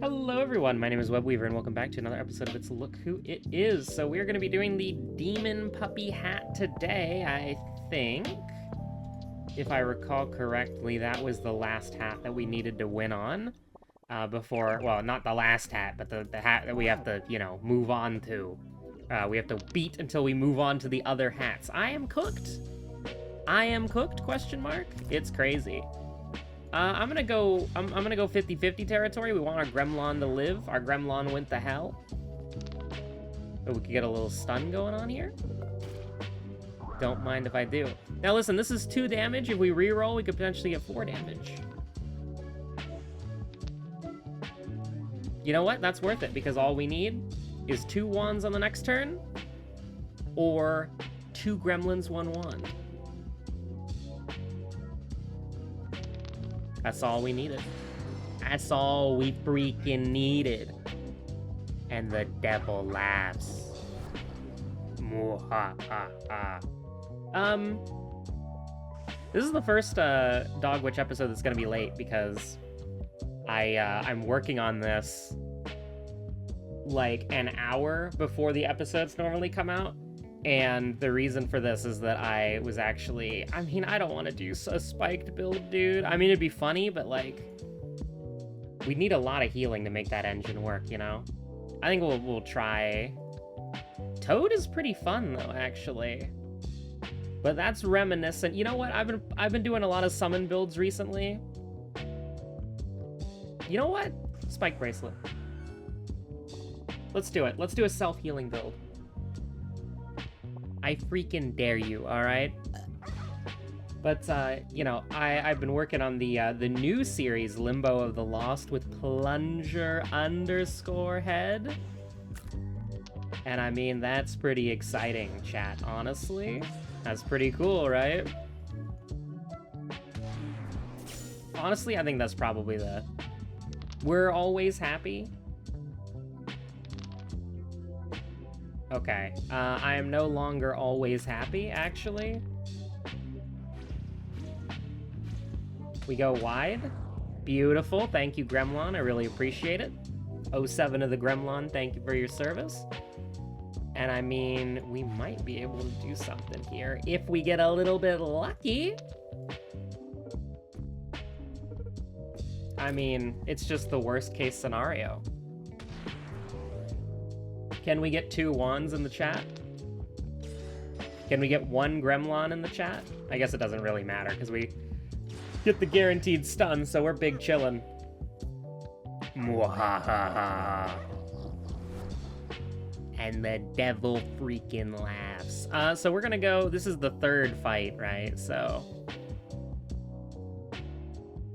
Hello everyone, my name is Webweaver and welcome back to another episode of It's Look Who It Is. So we're going to be doing the Demon Puppy hat today, I think. If I recall correctly, that was the last hat that we needed to win on. Before, well, not the last hat, but the hat that we have to, move on to. We have to beat until we move on to the other hats. I am cooked, question mark? It's crazy. I'm gonna go 50-50 territory. We want our Gremlin to live. Our Gremlin went to hell. But we could get a little stun going on here. Don't mind if I do. Now listen, this is 2 damage. If we reroll, we could potentially get 4 damage. You know what? That's worth it, because all we need is 2 wands on the next turn, or 2 gremlins, 1 wand. That's all we needed. That's all we freaking needed. And the devil laughs. This is the first Dog Witch episode that's gonna be late because I'm working on this like an hour before the episodes normally come out. And the reason for this is that I was actually, I don't want to do a spiked build, dude. I mean, it'd be funny, but like, we'd need a lot of healing to make that engine work, you know? I think we'll try. Toad is pretty fun though, actually. But that's reminiscent. You know what? I've been doing a lot of summon builds recently. You know what? Spike bracelet. Let's do it. Let's do a self-healing build. I freaking dare you, all right? But, I've been working on the new series, Limbo of the Lost, with Plunger_head. And I mean, that's pretty exciting, chat, honestly. That's pretty cool, right? Honestly, I think that's probably the... We're always happy. Okay, I am no longer always happy, actually. We go wide. Beautiful, thank you, Gremlin, I really appreciate it. 07 of the Gremlin, thank you for your service. And I mean, we might be able to do something here if we get a little bit lucky. I mean, it's just the worst case scenario. Can we get 2 wands in the chat? Can we get 1 Gremlin in the chat? I guess it doesn't really matter, because we get the guaranteed stun, so we're big chillin'. Mwahaha. And the devil freaking laughs. So we're gonna go, this is the 3rd fight, right? So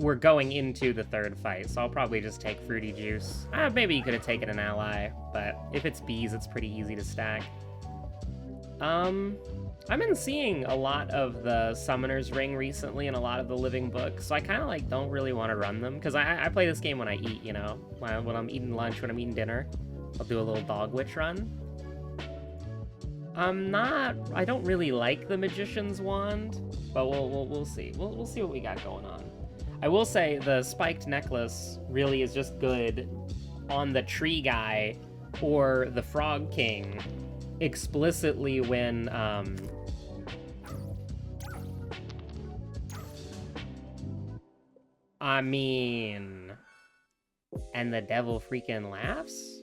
we're going into the 3rd fight, so I'll probably just take Fruity Juice. Maybe you could have taken an ally, but if it's bees, it's pretty easy to stack. I've been seeing a lot of the Summoner's Ring recently and a lot of the Living Book, so I kind of like don't really want to run them, because I play this game when I eat, you know? When I'm eating lunch, when I'm eating dinner, I'll do a little Dog Witch run. I don't really like the Magician's Wand, but we'll see. We'll see what we got going on. I will say the spiked necklace really is just good on the tree guy or the frog king explicitly when I mean, and the devil freaking laughs?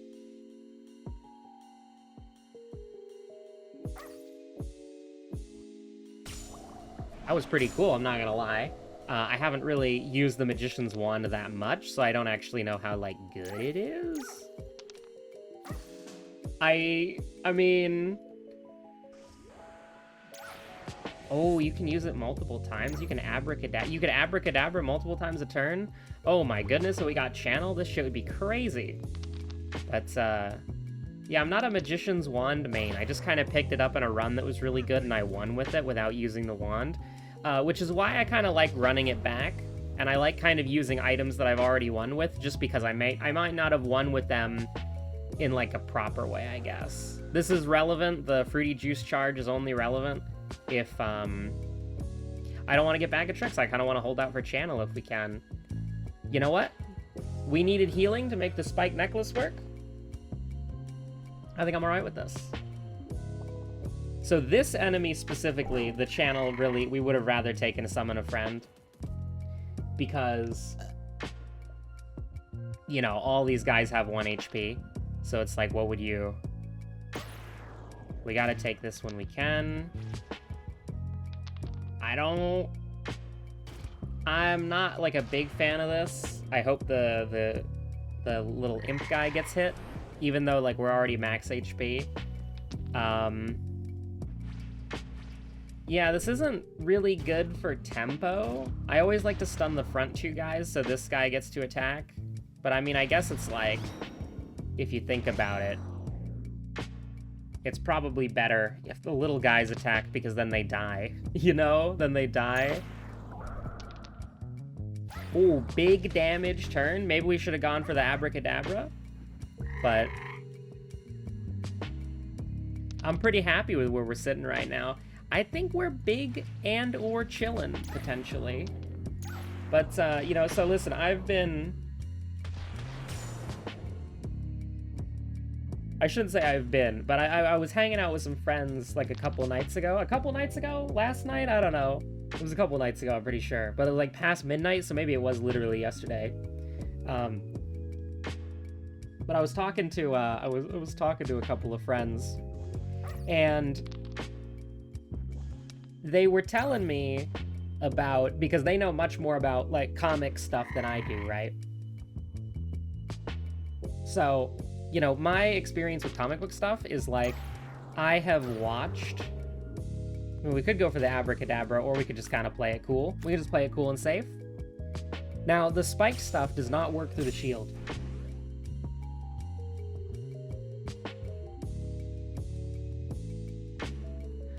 That was pretty cool, I'm not gonna lie. I haven't really used the Magician's Wand that much, so I don't actually know how, like, good it is. I mean... Oh, you can use it multiple times? You can abracadabra multiple times a turn? Oh my goodness, so we got Channel? This shit would be crazy. But, yeah, I'm not a Magician's Wand main. I just kind of picked it up in a run that was really good, and I won with it without using the wand. Which is why I kind of like running it back, and I like kind of using items that I've already won with, just because I might not have won with them in like a proper way, I guess. This is relevant. The Fruity Juice charge is only relevant if I don't want to get bag of tricks. I kind of want to hold out for Channel if we can. You know what? We needed healing to make the spike necklace work. I think I'm alright with this. So this enemy specifically, the channel really, we would have rather taken Summon a Friend. Because, you know, all these guys have 1 HP. So it's like, what would you... We gotta take this when we can. I'm not, like, a big fan of this. I hope the little imp guy gets hit. Even though, like, we're already max HP. Yeah, this isn't really good for tempo. I always like to stun the front 2 guys so this guy gets to attack. But, I mean, I guess it's like, if you think about it, it's probably better if the little guys attack because then they die. You know? Then they die. Ooh, big damage turn. Maybe we should have gone for the abracadabra. But I'm pretty happy with where we're sitting right now. I think we're big and or chillin', potentially. But, you know, so listen, I've been... I shouldn't say I've been, but I was hanging out with some friends, like, a couple nights ago. A couple nights ago? Last night? I don't know. It was a couple nights ago, I'm pretty sure. But it was, like, past midnight, so maybe it was literally yesterday. But I was talking to, I was talking to a couple of friends, and they were telling me about, because they know much more about, like, comic stuff than I do, right? So, you know, my experience with comic book stuff is, like, I have watched... I mean, we could go for the abracadabra, or we could just kind of play it cool. We could just play it cool and safe. Now, the spike stuff does not work through the shield.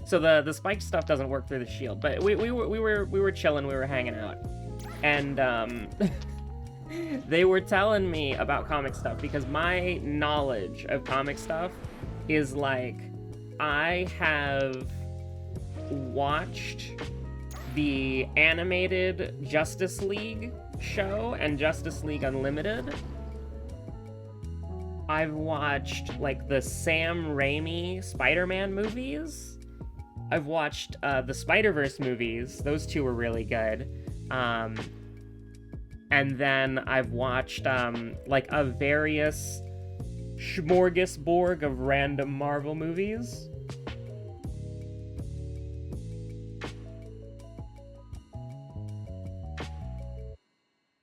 So the spike stuff doesn't work through the shield, but we were chilling, we were hanging out, and they were telling me about comic stuff because my knowledge of comic stuff is like, I have watched the animated Justice League show and Justice League Unlimited. I've watched like the Sam Raimi Spider-Man movies. I've watched the Spider-Verse movies. Those 2 were really good. And then I've watched like a various smorgasbord of random Marvel movies.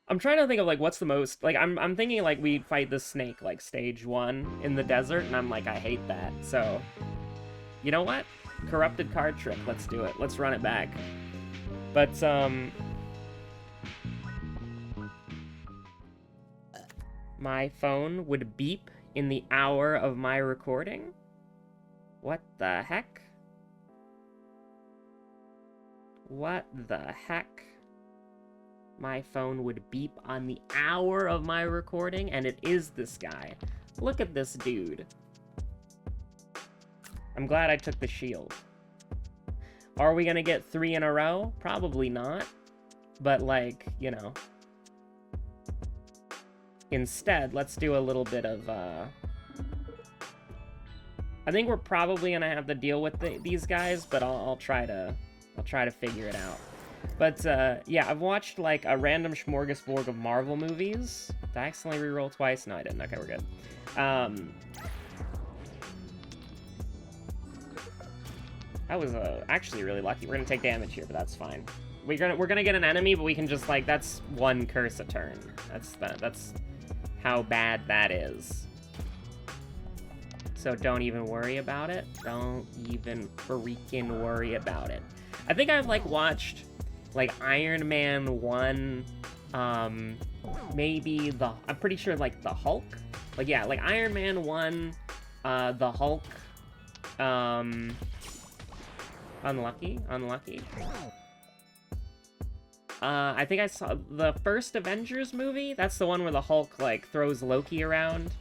I'm trying to think of like what's the most, like I'm thinking like we'd fight the snake like stage 1 in the desert, and I'm like, I hate that. So, you know what? Corrupted card trick. Let's do it. Let's run it back. But, my phone would beep in the hour of my recording? What the heck? What the heck? My phone would beep on the hour of my recording, and it is this guy. Look at this dude. I'm glad I took the shield. Are we gonna get 3 in a row? Probably not. But, like, you know. Instead, let's do a little bit of, I think we're probably gonna have to deal with these guys, but I'll try to figure it out. But, yeah, I've watched, like, a random smorgasbord of Marvel movies. Did I accidentally reroll twice? No, I didn't. Okay, we're good. I was actually really lucky. We're gonna take damage here, but that's fine. We're gonna get an enemy, but we can just like, that's 1 curse a turn. That's how bad that is. So don't even worry about it. Don't even freaking worry about it. I think I've like watched like Iron Man 1, maybe I'm pretty sure like the Hulk. Like yeah, like Iron Man 1, the Hulk, Unlucky. I think I saw the first Avengers movie. That's the one where the Hulk, like, throws Loki around.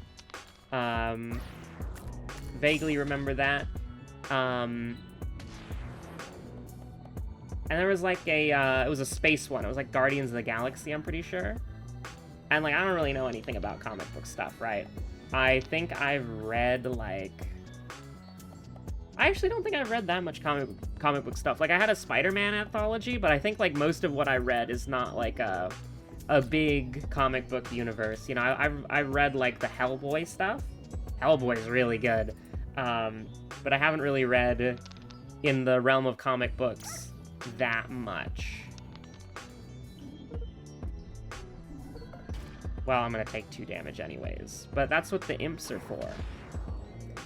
Vaguely remember that. And there was, like, it was a space one. It was, like, Guardians of the Galaxy, I'm pretty sure. And, like, I don't really know anything about comic book stuff, right? I think I've read, like... I actually don't think I've read that much comic book stuff. Like, I had a Spider-Man anthology, but I think, like, most of what I read is not, like, a big comic book universe. You know, I've read, like, the Hellboy stuff. Hellboy's really good. But I haven't really read in the realm of comic books that much. Well, I'm gonna take 2 damage anyways. But that's what the imps are for.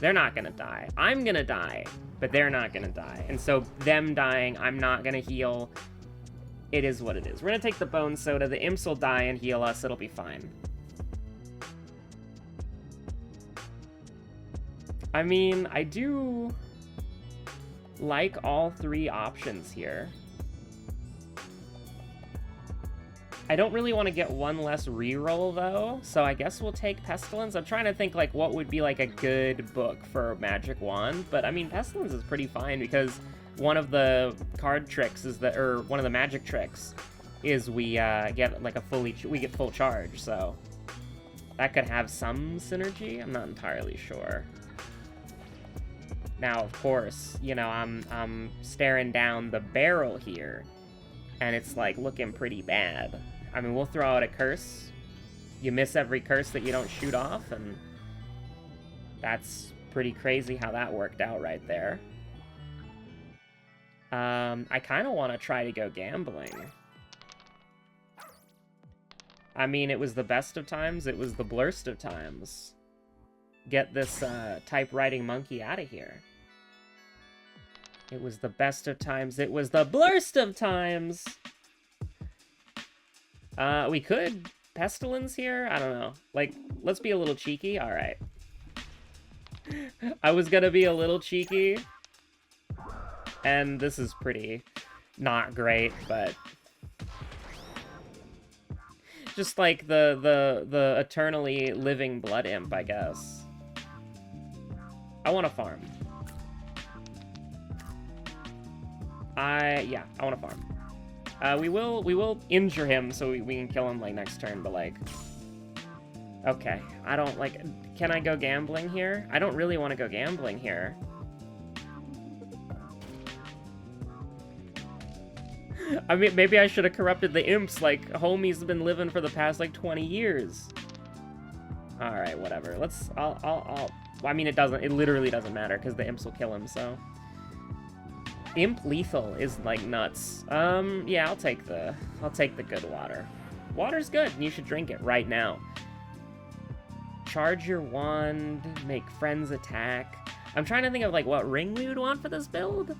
They're not gonna die. I'm gonna die, but they're not gonna die. And so them dying, I'm not gonna heal. It is what it is. We're gonna take the bone soda. The imps will die and heal us. It'll be fine. I mean, I do like all 3 options here. I don't really want to get 1 less reroll, though, so I guess we'll take Pestilence. I'm trying to think, like, what would be, like, a good book for Magic Wand, but, I mean, Pestilence is pretty fine, because one of the card tricks is that, or one of the magic tricks is we get, like, we get full charge, so that could have some synergy. I'm not entirely sure. Now, of course, you know, I'm staring down the barrel here, and it's, like, looking pretty bad. I mean, we'll throw out a curse. You miss every curse that you don't shoot off, and that's pretty crazy how that worked out right there. I kind of want to try to go gambling. I mean, it was the best of times, it was the blurst of times. Get this typewriting monkey out of here. It was the best of times, it was the blurst of times! We could Pestilence here? I don't know. Like, let's be a little cheeky. Alright. I was gonna be a little cheeky. And this is pretty not great, but... just like the eternally living blood imp, I guess. I want to farm. Yeah, I want to farm. We will injure him so we can kill him, like, next turn, but, like... okay, I don't, like... can I go gambling here? I don't really want to go gambling here. I mean, maybe I should have corrupted the imps, like, homie's been living for the past, like, 20 years. Alright, whatever. Let's... I mean, it literally doesn't matter, because the imps will kill him, so... Imp lethal is, like, nuts. Yeah, I'll take the good water. Water's good, and you should drink it right now. Charge your wand, make friends attack. I'm trying to think of, like, what ring we would want for this build.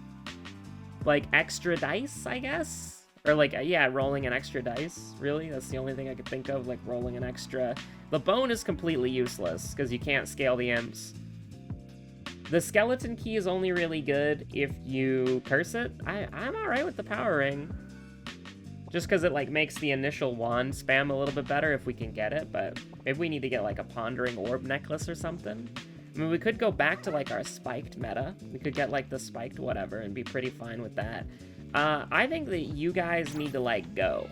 Like, extra dice, I guess? Or, like, yeah, rolling an extra dice, really? That's the only thing I could think of, like, rolling an extra... The bone is completely useless, because you can't scale the imps. The skeleton key is only really good if you curse it. I'm alright with the power ring. Just because it, like, makes the initial wand spam a little bit better if we can get it, but maybe we need to get, like, a pondering orb necklace or something. I mean, we could go back to, like, our spiked meta. We could get, like, the spiked whatever and be pretty fine with that. I think that you guys need to, like, go.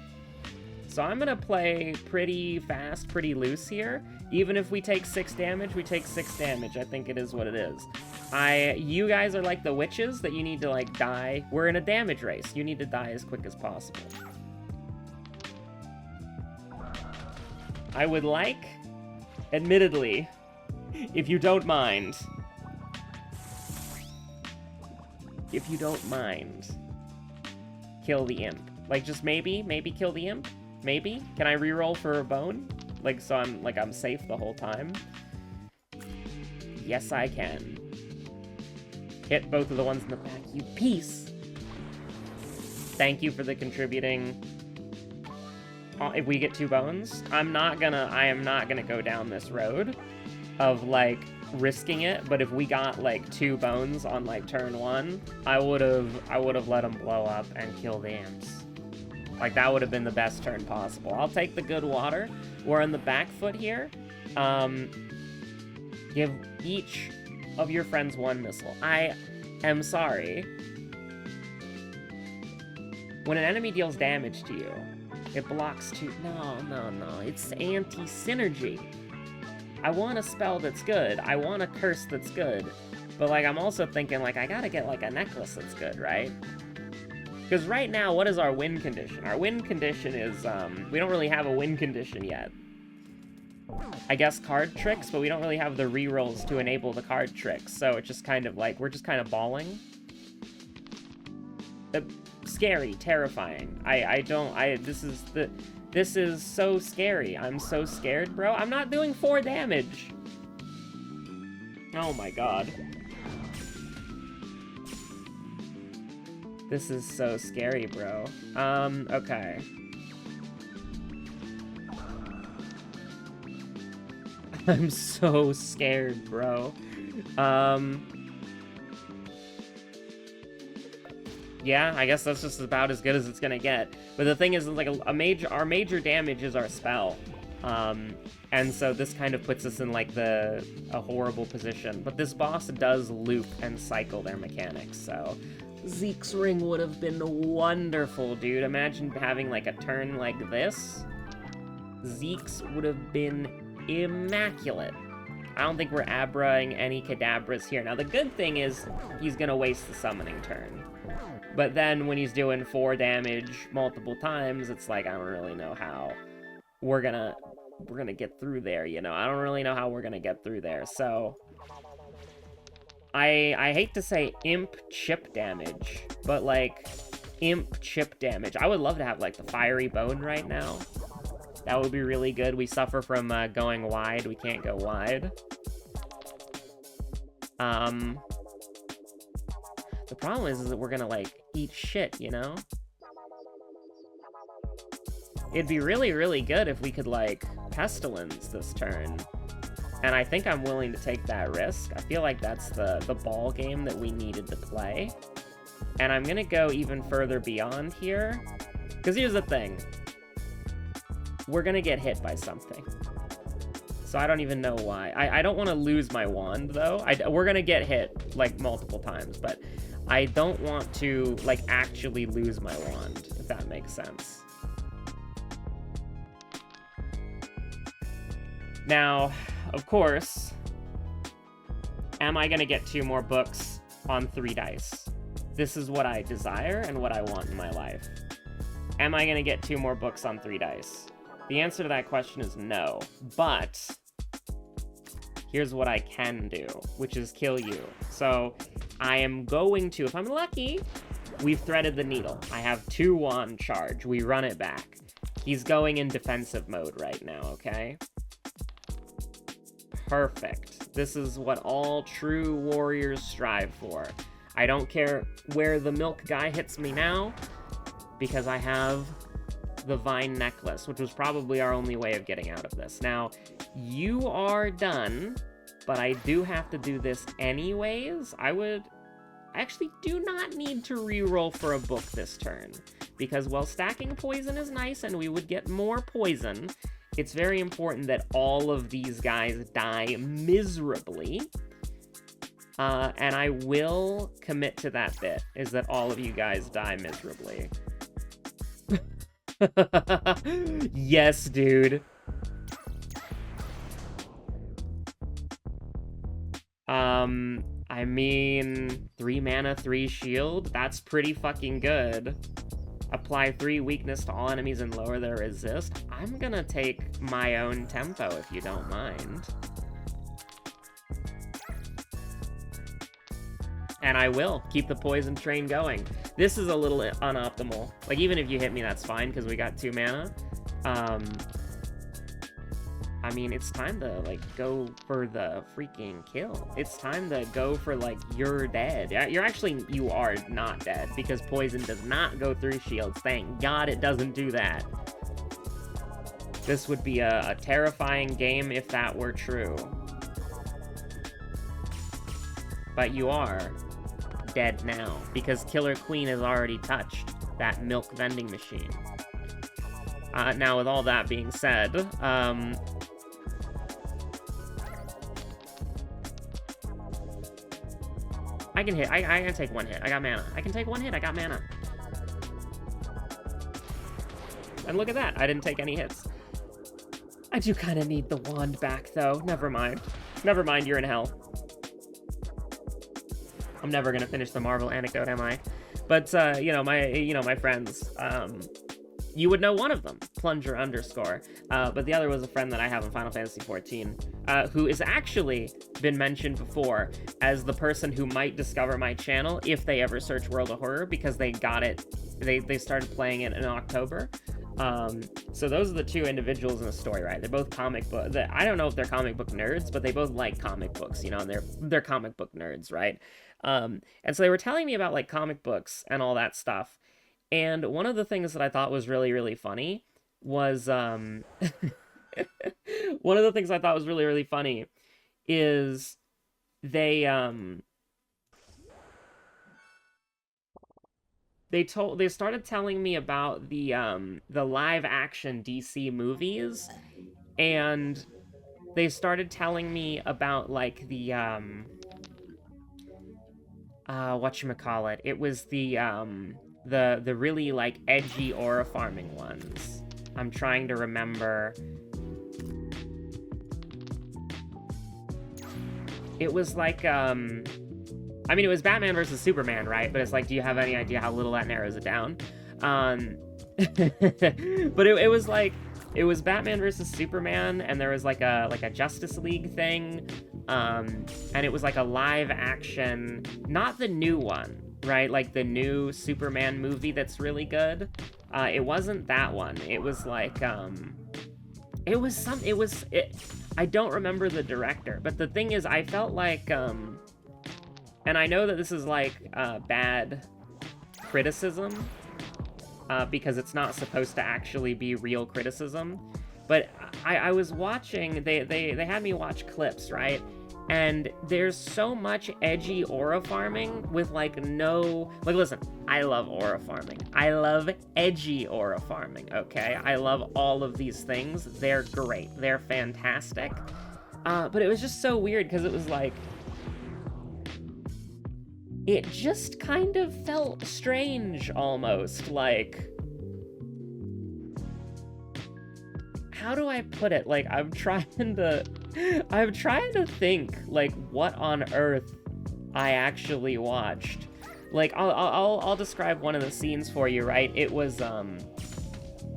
So I'm gonna play pretty fast, pretty loose here. Even if we take 6 damage, we take 6 damage. I think it is what it is. You guys are like the witches that you need to, like, die. We're in a damage race. You need to die as quick as possible. I would like, admittedly, if you don't mind, kill the imp. Like, just maybe kill the imp? Maybe? Can I reroll for a bone? Like, so I'm safe the whole time? Yes, I can. Hit both of the ones in the back, you piece! Thank you for the contributing. If we get 2 bones, I am not gonna go down this road of, like, risking it, but if we got, like, 2 bones on, like, turn 1, I would've let them blow up and kill the imps. Like, that would have been the best turn possible. I'll take the good water. We're on the back foot here. Give each of your friends 1 missile. I am sorry. When an enemy deals damage to you, It blocks two. No, no, no. It's anti-synergy. I want a spell that's good. I want a curse that's good. But, like, I'm also thinking, like, I gotta get, like, a necklace that's good, right? Because right now, what is our win condition? Our win condition is, we don't really have a win condition yet. I guess card tricks, but we don't really have the rerolls to enable the card tricks. So it's just kind of like, we're just kind of balling. Scary, terrifying. This is so scary. I'm so scared, bro. I'm not doing 4 damage. Oh my god. This is so scary, bro. Okay. I'm so scared, bro. Yeah, I guess that's just about as good as it's gonna get. But the thing is, like, our major damage is our spell. And so this kind of puts us in, like, a horrible position. But this boss does loop and cycle their mechanics, so... Zeke's ring would have been wonderful, dude. Imagine having, like, a turn like this. Zeke's would have been immaculate. I don't think we're abraing any cadabras here. Now, the good thing is he's gonna waste the summoning turn. But then when he's doing 4 damage multiple times, it's like, I don't really know how we're gonna get through there, you know? I don't really know how we're gonna get through there, so... I hate to say imp chip damage, but, like, imp chip damage. I would love to have, like, the fiery bone right now. That would be really good. We suffer from going wide. We can't go wide. The problem is that we're gonna, like, eat shit, you know? It'd be really, really good if we could, like, pestilence this turn. And I think I'm willing to take that risk. I feel like that's the ball game that we needed to play. And I'm gonna go even further beyond here. Because here's the thing. We're gonna get hit by something. So I don't even know why. I don't want to lose my wand, though. We're gonna get hit, like, multiple times. But I don't want to, like, actually lose my wand, if that makes sense. Now, of course, am I gonna get 2 more books on 3 dice? This is what I desire and what I want in my life. Am I gonna get 2 more books on 3 dice? The answer to that question is no, but here's what I can do, which is kill you. So I am going to, if I'm lucky, we've threaded the needle. I have 2 wand charge. We run it back. He's going in defensive mode right now, okay? Perfect. This is what all true warriors strive for. I don't care where the milk guy hits me now, because I have the vine necklace, which was probably our only way of getting out of this. Now, you are done, but I do have to do this anyways. I actually do not need to reroll for a book this turn, because while stacking poison is nice and we would get more poison, it's very important that all of these guys die miserably. And I will commit to that bit, is that all of you guys die miserably. Yes, dude. I mean, 3 mana, 3 shield, that's pretty fucking good. Apply 3 weakness to all enemies and lower their resist. I'm gonna take my own tempo, if you don't mind. And I will keep the poison train going. This is a little unoptimal. Like, even if you hit me, that's fine, because we got 2 mana. I mean, it's time to, like, go for the freaking kill. It's time to go for, like, you're dead. You are not dead, because poison does not go through shields. Thank God it doesn't do that. This would be a terrifying game if that were true. But you are dead now, because Killer Queen has already touched that milk vending machine. Now, with all that being said, I can hit. I can take 1 hit. I got mana. I can take 1 hit. I got mana. And look at that, I didn't take any hits. I do kind of need the wand back, though. Never mind. Never mind, you're in hell. I'm never gonna finish the Marvel anecdote, am I? But, my friends, you would know one of them, Plunger _, but the other was a friend that I have in Final Fantasy XIV, who has actually been mentioned before as the person who might discover my channel if they ever search World of Horror, because they got it, they started playing it in October. So those are the two individuals in the story, right? They're both comic book, I don't know if they're comic book nerds, but they both like comic books, and they're comic book nerds, right? And so they were telling me about, like, comic books and all that stuff. And one of the things that I thought was really, really funny was, one of the things I thought was really, really funny is they started telling me about the live action DC movies, and they started telling me about, like, the whatchamacallit, it was the really, like, edgy aura farming ones. I'm trying to remember. It was like, I mean, it was Batman versus Superman, right? But it's like, do you have any idea how little that narrows it down? But it was like, it was Batman versus Superman, and there was like a Justice League thing, and it was like a live action, not the new one, right? Like the new Superman movie that's really good. It wasn't that one. It was like, I don't remember the director, but the thing is, I felt like, and I know that this is like bad criticism, because it's not supposed to actually be real criticism, but I was watching, they had me watch clips, right? And there's so much edgy aura farming with like listen, I love aura farming. I love edgy aura farming, okay? I love all of these things. They're great. They're fantastic. But it was just so weird because it was like, it just kind of felt strange almost, like, how do I put it? Like, I'm trying to think, like, what on earth I actually watched. Like, I'll describe one of the scenes for you, right? It was,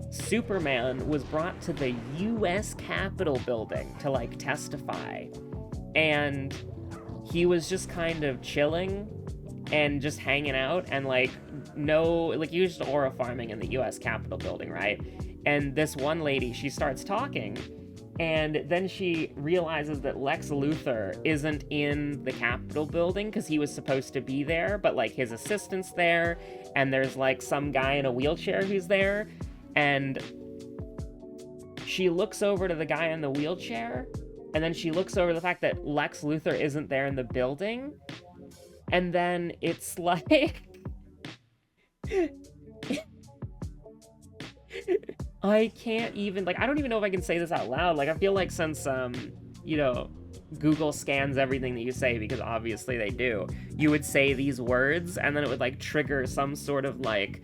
Superman was brought to the U.S. Capitol building to, like, testify. And he was just kind of chilling and just hanging out, and, like, he was just aura farming in the U.S. Capitol building, right? And this one lady, she starts talking, and then she realizes that Lex Luthor isn't in the Capitol building because he was supposed to be there, but, like, his assistant's there, and there's, like, some guy in a wheelchair who's there, and she looks over to the guy in the wheelchair, and then she looks over the fact that Lex Luthor isn't there in the building, and then it's like... I can't even, like, I don't even know if I can say this out loud. Like, I feel like since, Google scans everything that you say, because obviously they do, you would say these words, and then it would, like, trigger some sort of, like,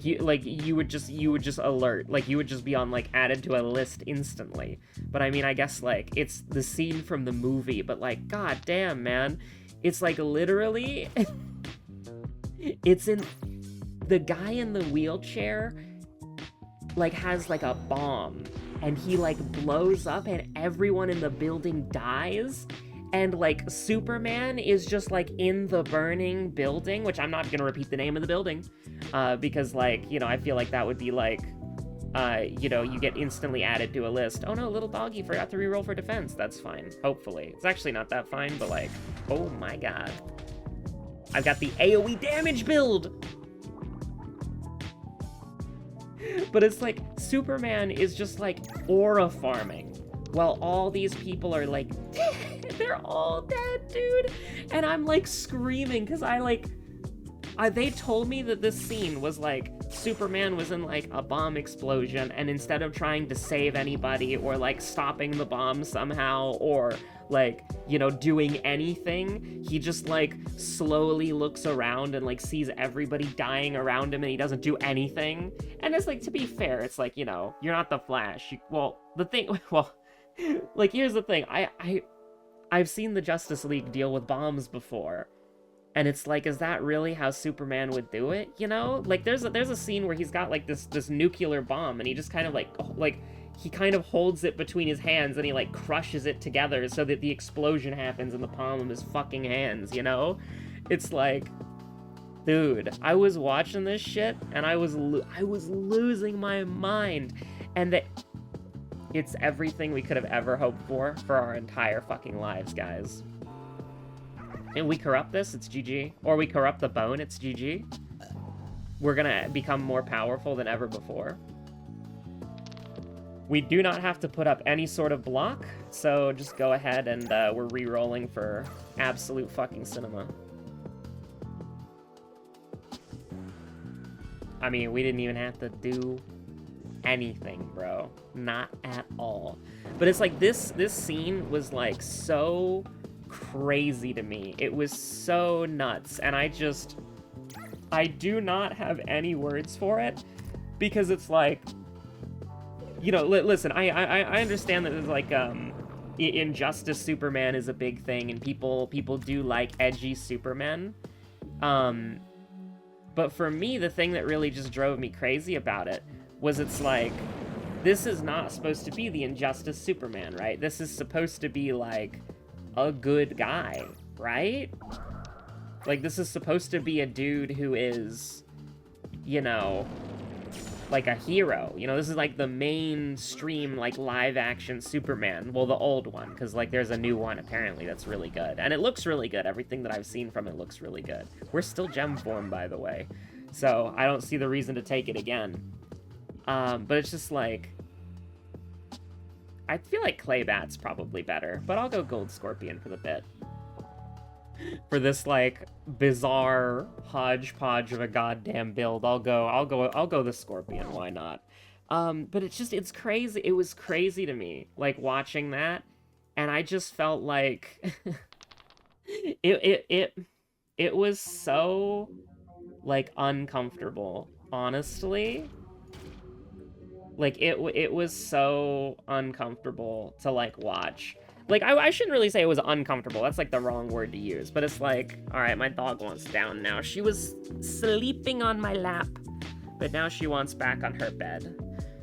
you would just alert, like, you would just be on, like, added to a list instantly. But I mean, I guess, like, it's the scene from the movie, but, like, god damn, man, it's, like, literally, it's in... The guy in the wheelchair, like, has, like, a bomb, and he, like, blows up, and everyone in the building dies, and, like, Superman is just, like, in the burning building, which I'm not gonna repeat the name of the building, because, like, I feel like that would be, like, you get instantly added to a list. Oh no, little doggy forgot to reroll for defense. That's fine, hopefully. It's actually not that fine, but, like, oh my god. I've got the AoE damage build! But it's like, Superman is just, like, aura farming, while all these people are, like, dead. They're all dead, dude. And I'm, like, screaming, because I, like, They told me that this scene was like Superman was in like a bomb explosion, and instead of trying to save anybody or like stopping the bomb somehow or like, you know, doing anything, he just like slowly looks around and like sees everybody dying around him, and he doesn't do anything. And it's like, to be fair, it's like, you know, you're not the Flash. Like, here's the thing. I've seen the Justice League deal with bombs before. And it's like, is that really how Superman would do it? You know, like there's a scene where he's got like this nuclear bomb, and he just kind of like he kind of holds it between his hands, and he like crushes it together so that the explosion happens in the palm of his fucking hands. You know, it's like, dude, I was watching this shit and I was losing my mind, and it's everything we could have ever hoped for our entire fucking lives, guys. And we corrupt this, it's GG. Or we corrupt the bone, it's GG. We're gonna become more powerful than ever before. We do not have to put up any sort of block, so just go ahead and we're re-rolling for absolute fucking cinema. I mean, we didn't even have to do anything, bro. Not at all. But it's like, this scene was like so crazy to me. It was so nuts, and I do not have any words for it, because it's like, you know, listen, I understand that there's like Injustice Superman is a big thing, and people do like edgy Superman, but for me, the thing that really just drove me crazy about it was, it's like, this is not supposed to be the Injustice Superman, right? This is supposed to be like a good guy, right? Like, this is supposed to be a dude who is, you know, like a hero. You know, this is like the mainstream, like, live-action Superman. Well, the old one, because, like, there's a new one, apparently, that's really good. And it looks really good. Everything that I've seen from it looks really good. We're still gem form, by the way. So, I don't see the reason to take it again. But it's just, like, I feel like Claybat's probably better, but I'll go Gold Scorpion for the bit. For this, like, bizarre hodgepodge of a goddamn build, I'll go the Scorpion, why not? But it's crazy. It was crazy to me, like, watching that, and I just felt like it was so, like, uncomfortable, honestly. Like, it was so uncomfortable to, like, watch. Like, I shouldn't really say it was uncomfortable. That's, like, the wrong word to use. But it's like, alright, my dog wants down now. She was sleeping on my lap, but now she wants back on her bed.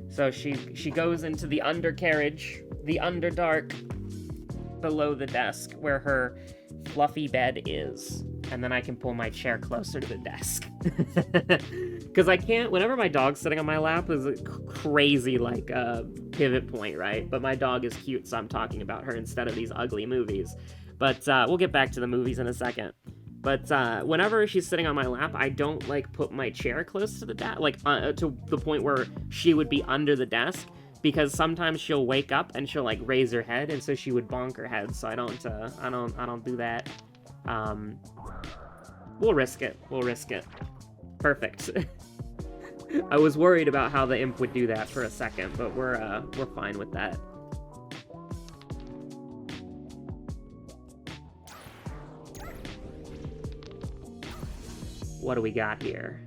So she goes into the undercarriage, the underdark, below the desk, where her fluffy bed is. And then I can pull my chair closer to the desk. Because I can't, whenever my dog's sitting on my lap, is a crazy, like, pivot point, right? But my dog is cute, so I'm talking about her instead of these ugly movies. But we'll get back to the movies in a second. But whenever she's sitting on my lap, I don't, like, put my chair close to the desk, like, to the point where she would be under the desk. Because sometimes she'll wake up and she'll, like, raise her head, and so she would bonk her head. So I don't do that. We'll risk it. We'll risk it. Perfect. I was worried about how the imp would do that for a second, but we're fine with that. What do we got here?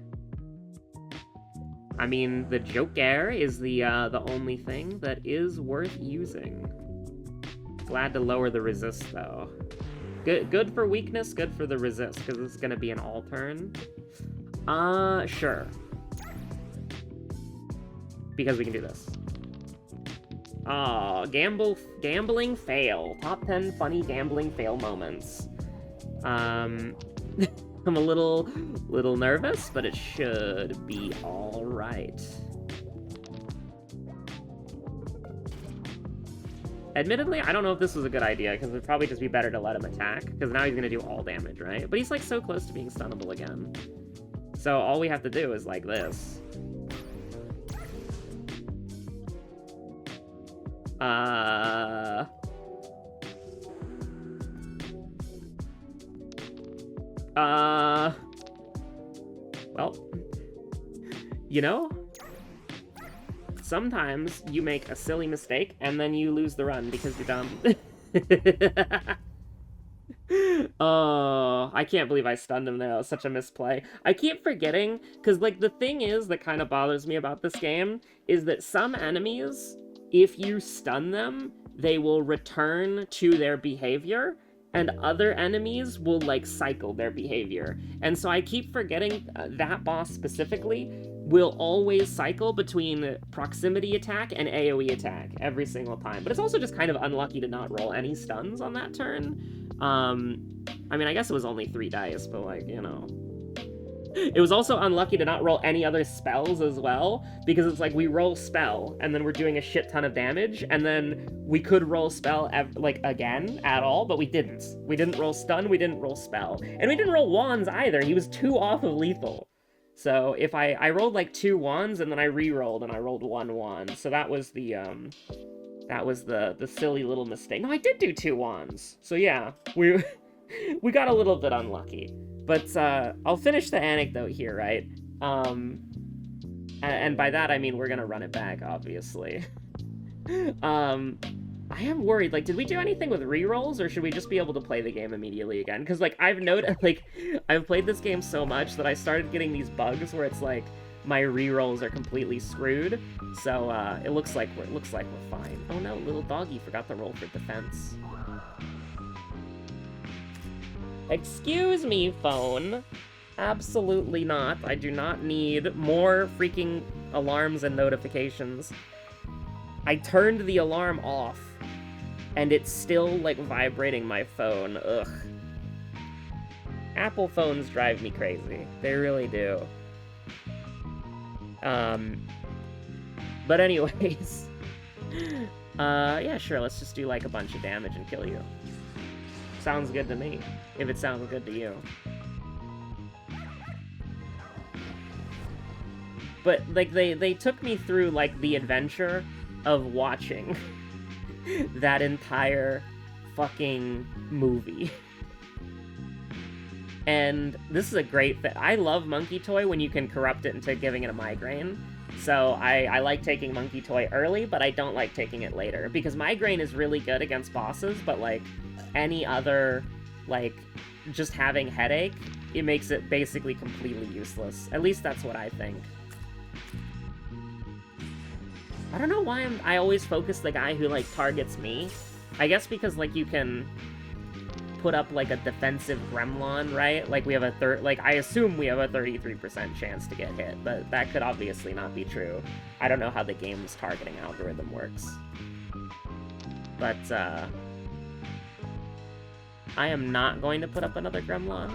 I mean, the Joker is the only thing that is worth using. Glad to lower the resist, though. Good for weakness, good for the resist, because it's gonna be an all turn. Sure. Because we can do this. Gambling fail. Top 10 funny gambling fail moments. I'm a little nervous, but it should be all right. Admittedly, I don't know if this was a good idea, because it would probably just be better to let him attack, because now he's going to do all damage, right? But he's, like, so close to being stunnable again. So all we have to do is, like, this. Well, you know, sometimes you make a silly mistake and then you lose the run because you're dumb. Oh, I can't believe I stunned him there. That was such a misplay. I keep forgetting, because, like, the thing is that kind of bothers me about this game is that some enemies, if you stun them, they will return to their behavior, and other enemies will, like, cycle their behavior. And so I keep forgetting that boss specifically will always cycle between proximity attack and AoE attack every single time. But it's also just kind of unlucky to not roll any stuns on that turn. I mean, I guess it was only 3 dice, but, like, you know. It was also unlucky to not roll any other spells as well, because it's like we roll spell, and then we're doing a shit ton of damage, and then we could roll spell, like, again, at all, but we didn't. We didn't roll stun, we didn't roll spell. And we didn't roll wands either, he was 2 off of lethal. So if I rolled, like, 2 wands, and then I re-rolled, and I rolled 1 wand. So that was the silly little mistake. No, I did do 2 wands. So yeah, we got a little bit unlucky. But I'll finish the anecdote here, right? And by that I mean we're gonna run it back, obviously. I am worried, like, did we do anything with rerolls, or should we just be able to play the game immediately again? Because, like, I've noticed, like, I've played this game so much that I started getting these bugs where it's like my rerolls are completely screwed. So it looks like we're fine. Oh no, little doggy forgot to roll for defense. Excuse me, phone. Absolutely not. I do not need more freaking alarms and notifications. I turned the alarm off, and it's still, like, vibrating my phone. Ugh. Apple phones drive me crazy. They really do. But anyways. Yeah, sure, let's just do, like, a bunch of damage and kill you. Sounds good to me, if it sounds good to you. But, like, they took me through, like, the adventure of watching that entire fucking movie. And this is a great thing. I love Monkey Toy when you can corrupt it into giving it a migraine. So I like taking Monkey Toy early, but I don't like taking it later. Because migraine is really good against bosses, but, like, any other, like, just having headache, it makes it basically completely useless. At least that's what I think. I don't know why I always focus the guy who, like, targets me. I guess because, like, you can put up, like, a defensive gremlin, right? Like, we have I assume we have a 33% chance to get hit, but that could obviously not be true. I don't know how the game's targeting algorithm works. But, I am not going to put up another gremlin.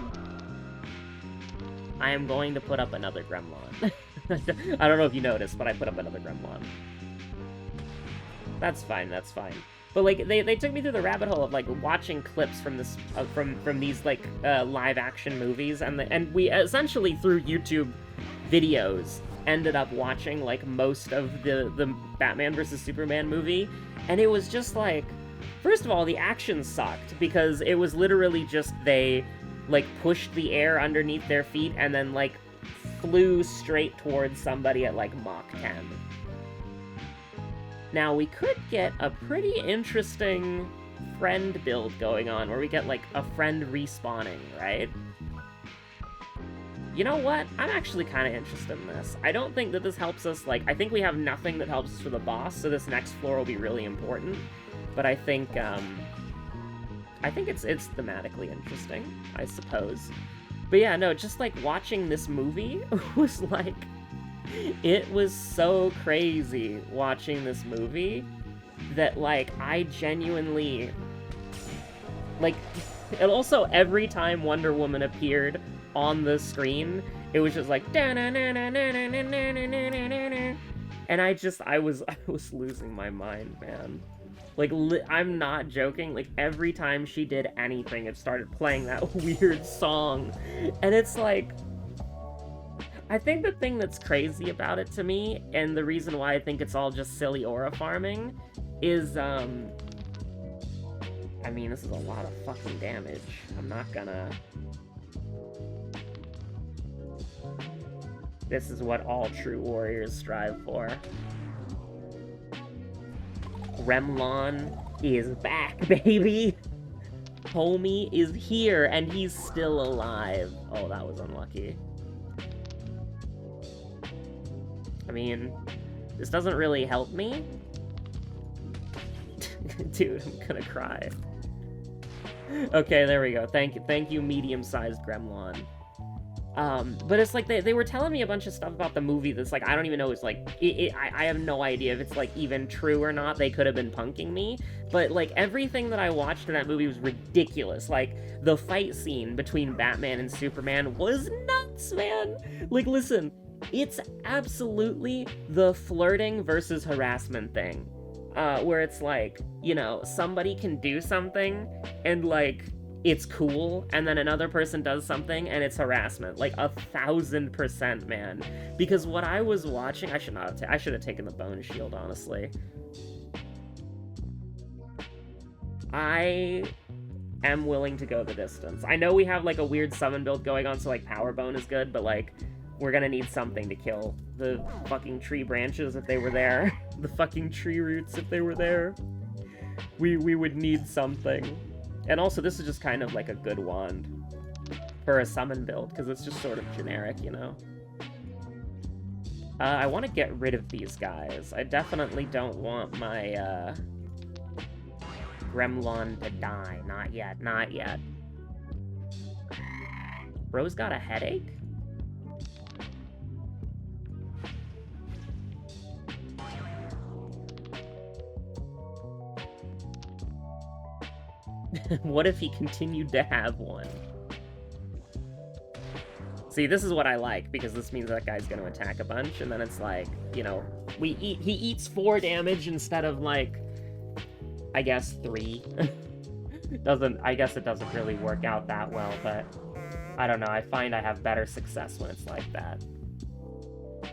I am going to put up another gremlin. I don't know if you noticed, but I put up another gremlin. That's fine, that's fine. But, like, they took me through the rabbit hole of, like, watching clips from this, from these, like, live-action movies, and we essentially, through YouTube videos, ended up watching, like, most of the Batman vs. Superman movie, and it was just, like, first of all, the action sucked, because it was literally just they, like, pushed the air underneath their feet, and then, like, flew straight towards somebody at, like, Mach 10. Now, we could get a pretty interesting friend build going on, where we get, like, a friend respawning, right? You know what? I'm actually kind of interested in this. I don't think that this helps us, like, I think we have nothing that helps us for the boss, so this next floor will be really important. But I think it's thematically interesting, I suppose. But yeah, no, just, like, watching this movie was, like, it was so crazy watching this movie that, like, I genuinely, like, and also every time Wonder Woman appeared on the screen, it was just like, and I was losing my mind, man. Like, I'm not joking, like, every time she did anything, it started playing that weird song, and it's like, I think the thing that's crazy about it to me, and the reason why I think it's all just silly aura farming, is, I mean, this is a lot of fucking damage. I'm not gonna... This is what all true warriors strive for. Gremlon is back, baby! Homie is here, and he's still alive. Oh, that was unlucky. I mean, this doesn't really help me. Dude, I'm gonna cry. Okay, there we go. Thank you, medium-sized Gremlon. But it's like, they were telling me a bunch of stuff about the movie that's like, I don't even know, it's like, I have no idea if it's like even true or not. They could have been punking me, but like everything that I watched in that movie was ridiculous. Like, the fight scene between Batman and Superman was nuts, man! Like, listen, it's absolutely the flirting versus harassment thing. Where it's like, you know, somebody can do something and like it's cool, and then another person does something and it's harassment, like 1000%, man. Because what I was watching, I should have taken the bone shield, honestly. I am willing to go the distance. I know we have like a weird summon build going on, so like power bone is good, but like we're gonna need something to kill the fucking tree branches if they were there. The fucking tree roots if they were there. We would need something. And also, this is just kind of like a good wand for a summon build, because it's just sort of generic, you know? I want to get rid of these guys. I definitely don't want my, Gremlon to die. Not yet, not yet. Bro's got a headache? What if he continued to have one? See, this is what I like, because this means that guy's gonna attack a bunch, and then it's like, you know, he eats 4 damage instead of, like, I guess 3. I guess it doesn't really work out that well, but I don't know, I find I have better success when it's like that.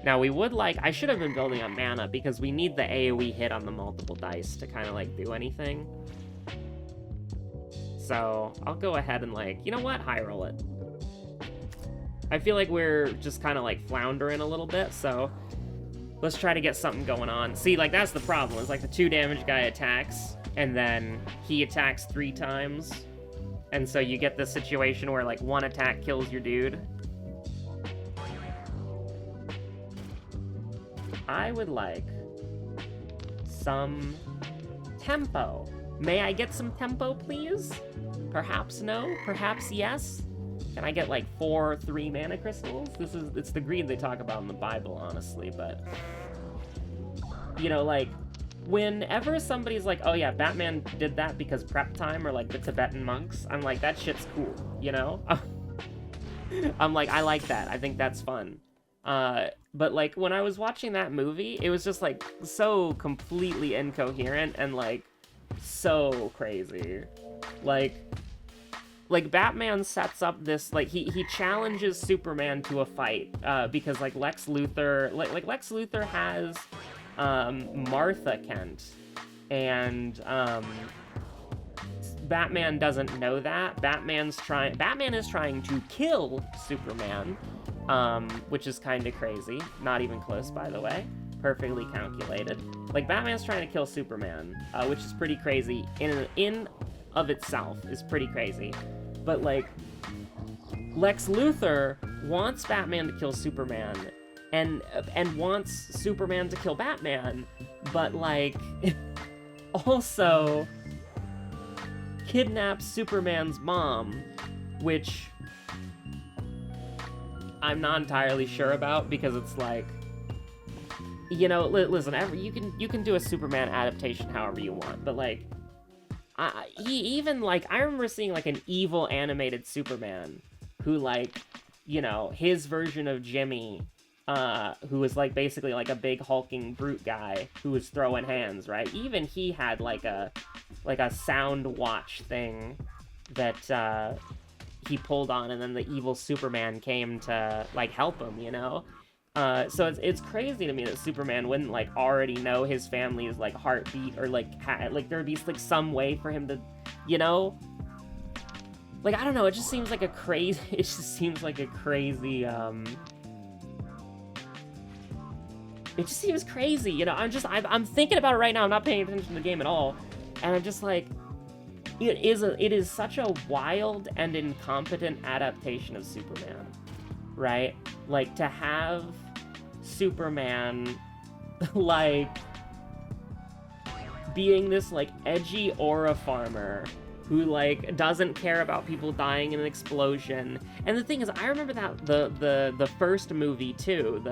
Now, we would like, I should have been building on mana, because we need the AoE hit on the multiple dice to kind of, like, do anything. So, I'll go ahead and, like, you know what? High roll it. I feel like we're just kind of, like, floundering a little bit, so let's try to get something going on. See, like, that's the problem. It's like the 2 damage guy attacks, and then he attacks 3 times. And so you get this situation where, like, 1 attack kills your dude. I would like some tempo. May I get some tempo, please? Perhaps no, perhaps yes. Can I get like 4 3 mana crystals? It's the greed they talk about in the Bible, honestly, but you know, like, whenever somebody's like, oh yeah, Batman did that because prep time, or like the Tibetan monks, I'm like, that shit's cool, you know? I'm like, I like that. I think that's fun. But like, when I was watching that movie, it was just like so completely incoherent and like so crazy. Like Batman sets up this, like, he challenges Superman to a fight, because like Lex Luthor has Martha Kent, and Batman doesn't know that. Batman is trying to kill Superman, which is kind of crazy. Not even close, by the way. Perfectly calculated. Like, Batman's trying to kill Superman, which is pretty crazy in of itself, is pretty crazy. But like, Lex Luthor wants Batman to kill Superman, and wants Superman to kill Batman, but like also kidnaps Superman's mom, which I'm not entirely sure about, because it's like, you know, listen, you can do a Superman adaptation however you want, but like, I remember seeing like an evil animated Superman who, like, you know, his version of Jimmy, who was like basically like a big hulking brute guy who was throwing hands, right? Even he had like a sound watch thing that he pulled on, and then the evil Superman came to like help him, you know? So it's crazy to me that Superman wouldn't like already know his family's like heartbeat, or like there'd be like some way for him to, you know, like, I don't know, it just seems like a crazy It just seems crazy, you know. I'm thinking about it right now. I'm not paying attention to the game at all, and I'm just like, it is such a wild and incompetent adaptation of Superman, right? Like, to have Superman, like, being this, like, edgy aura farmer who, like, doesn't care about people dying in an explosion. And the thing is, I remember that the first movie too,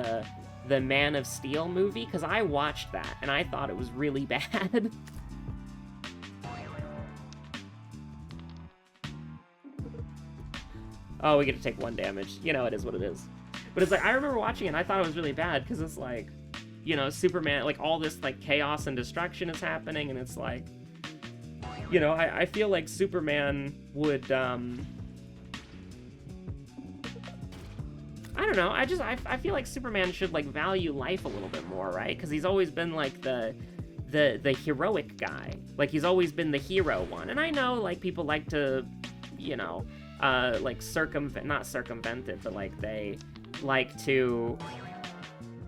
the Man of Steel movie, because I watched that and I thought it was really bad. Oh, we get to take 1 damage. You know, it is what it is. But it's like, I remember watching it and I thought it was really bad because it's like, you know, Superman, like, all this, like, chaos and destruction is happening, and it's like, you know, I feel like Superman would, I don't know, I feel like Superman should, like, value life a little bit more, right? Because he's always been, like, the heroic guy. Like, he's always been the hero one. And I know, like, people like to, you know, like, not circumvent it, but, like, they like to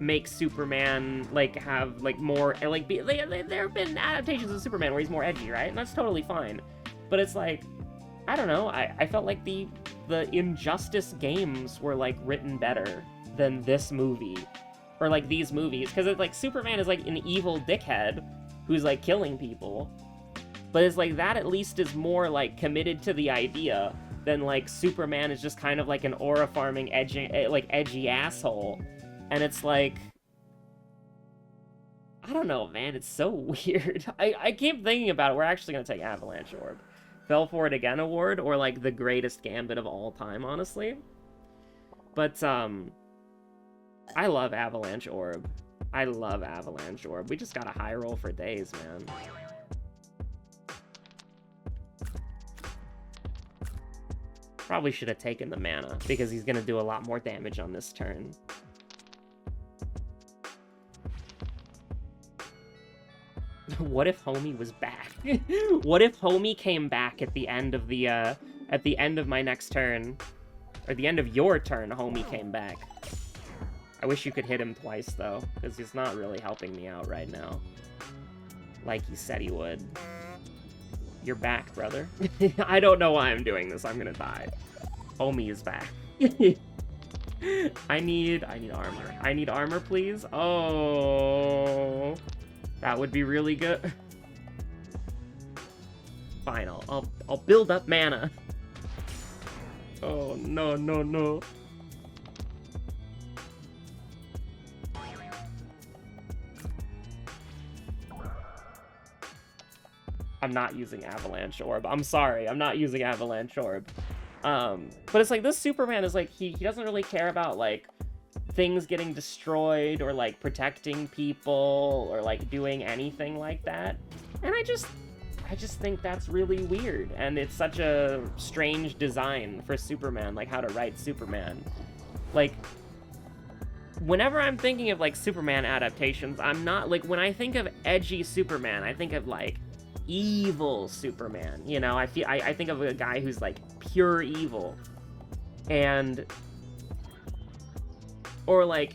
make Superman, like, have, like, more, like, there have been adaptations of Superman where he's more edgy, right? And that's totally fine. But it's like, I don't know, I felt like the Injustice games were, like, written better than this movie. Or, like, these movies. Because it's like, Superman is, like, an evil dickhead who's, like, killing people. But it's like, that at least is more, like, committed to the idea than, like, Superman is just kind of like an aura farming edgy asshole. And it's like, I don't know, man, it's so weird. I keep thinking about it. We're actually going to take Avalanche Orb. Fell for it again award, or, like, the greatest gambit of all time, honestly. But, I love Avalanche Orb. I love Avalanche Orb. We just got a high roll for days, man. Probably should have taken the mana, because he's going to do a lot more damage on this turn. What if Homie was back? What if Homie came back at the end of my next turn? Or the end of your turn, Homie came back. I wish you could hit him twice, though, because he's not really helping me out right now. Like he said he would. You're back, brother. I don't know why I'm doing this. I'm gonna die. Homie is back. I need armor. I need armor, please. Oh, that would be really good. Fine, I'll build up mana. Oh, no, no, no. I'm not using Avalanche Orb. I'm sorry, I'm not using Avalanche Orb. But it's like, this Superman is like, he doesn't really care about, like, things getting destroyed or, like, protecting people or, like, doing anything like that. And I just think that's really weird. And it's such a strange design for Superman, like, how to write Superman. Like, whenever I'm thinking of, like, Superman adaptations, I'm not, like, when I think of edgy Superman, I think of, like, evil Superman, you know? I think of a guy who's, like, pure evil. And, or, like,